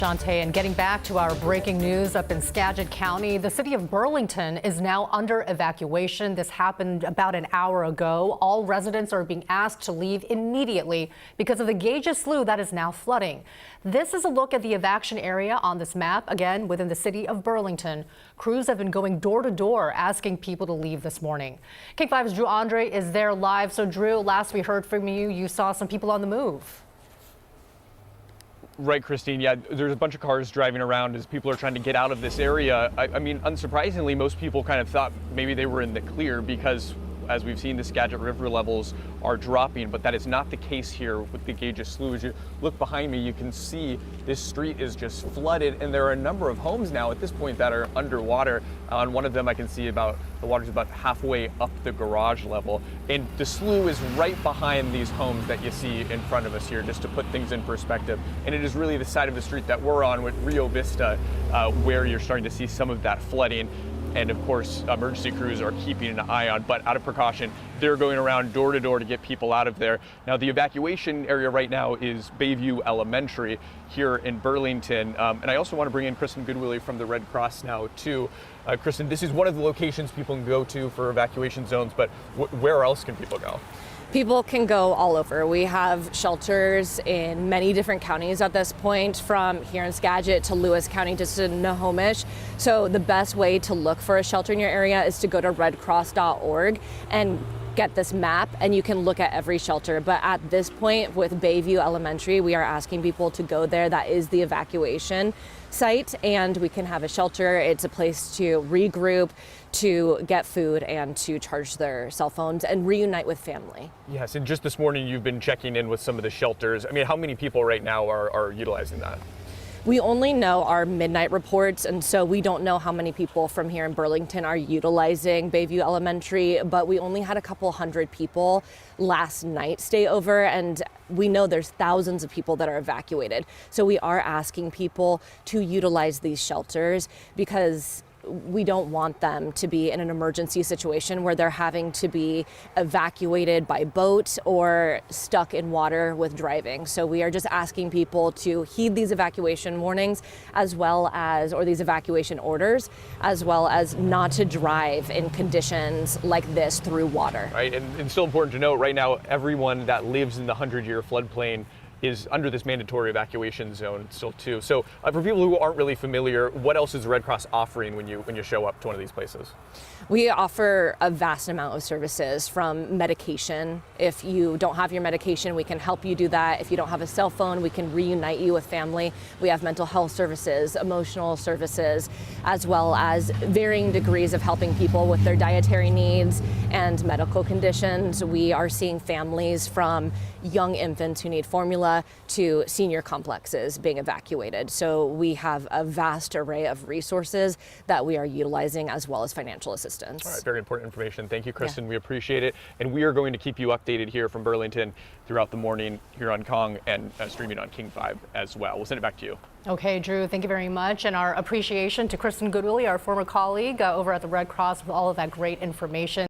Dante, and getting back to our breaking news up in Skagit County, the city of Burlington is now under evacuation. This happened about an hour ago. All residents are being asked to leave immediately because of the Gauges Slough that is now flooding. This is a look at the evacuation area on this map, again within the city of Burlington. Crews have been going door to door asking people to leave this morning. King 5's Drew Andre is there live. So Drew, last we heard from you, you saw some people on the move. Right, Christine. Yeah, there's a bunch of cars driving around as people are trying to get out of this area. I mean, unsurprisingly, most people kind of thought maybe they were in the clear because, as we've seen, the Skagit River levels are dropping, but that is not the case here with the Gauges Slough. As you look behind me, you can see this street is just flooded, and there are a number of homes now at this point that are underwater. On one of them, I can see the water's about halfway up the garage level, and the slough is right behind these homes that you see in front of us here, just to put things in perspective. And it is really the side of the street that we're on with Rio Vista, where you're starting to see some of that flooding. And of course, emergency crews are keeping an eye on, but out of precaution, they're going around door to door to get people out of there. Now, the evacuation area right now is Bayview Elementary here in Burlington. And I also want to bring in Kristen Goodwillie from the Red Cross now, too. Kristen, this is one of the locations people can go to for evacuation zones, but where else can people go? People can go all over. We have shelters in many different counties at this point, from here in Skagit to Lewis County to Snohomish. So the best way to look for a shelter in your area is to go to redcross.org and get this map, and you can look at every shelter. But at this point with Bayview Elementary, we are asking people to go there. That is the evacuation site, and we can have a shelter. It's a place to regroup, to get food, and to charge their cell phones and reunite with family. Yes, and just this morning you've been checking in with some of the shelters. I mean, how many people right now are utilizing that? We only know our midnight reports, and so we don't know how many people from here in Burlington are utilizing Bayview Elementary, but we only had a couple hundred people last night stay over, and we know there's thousands of people that are evacuated. So we are asking people to utilize these shelters because we don't want them to be in an emergency situation where they're having to be evacuated by boat or stuck in water with driving. So we are just asking people to heed these evacuation warnings or these evacuation orders, as well as not to drive in conditions like this through water. Right, and still important to note, right now, everyone that lives in the 100-year floodplain is under this mandatory evacuation zone still too. So for people who aren't really familiar, what else is the Red Cross offering when you show up to one of these places? We offer a vast amount of services, from medication. If you don't have your medication, we can help you do that. If you don't have a cell phone, we can reunite you with family. We have mental health services, emotional services, as well as varying degrees of helping people with their dietary needs and medical conditions. We are seeing families from young infants who need formula to senior complexes being evacuated. So we have a vast array of resources that we are utilizing, as well as financial assistance. All right, very important information. Thank you, Kristen. Yeah. We appreciate it. And we are going to keep you updated here from Burlington throughout the morning here on Kong and streaming on King 5 as well. We'll send it back to you. Okay, Drew, thank you very much. And our appreciation to Kristen Goodwillie, our former colleague over at the Red Cross, with all of that great information.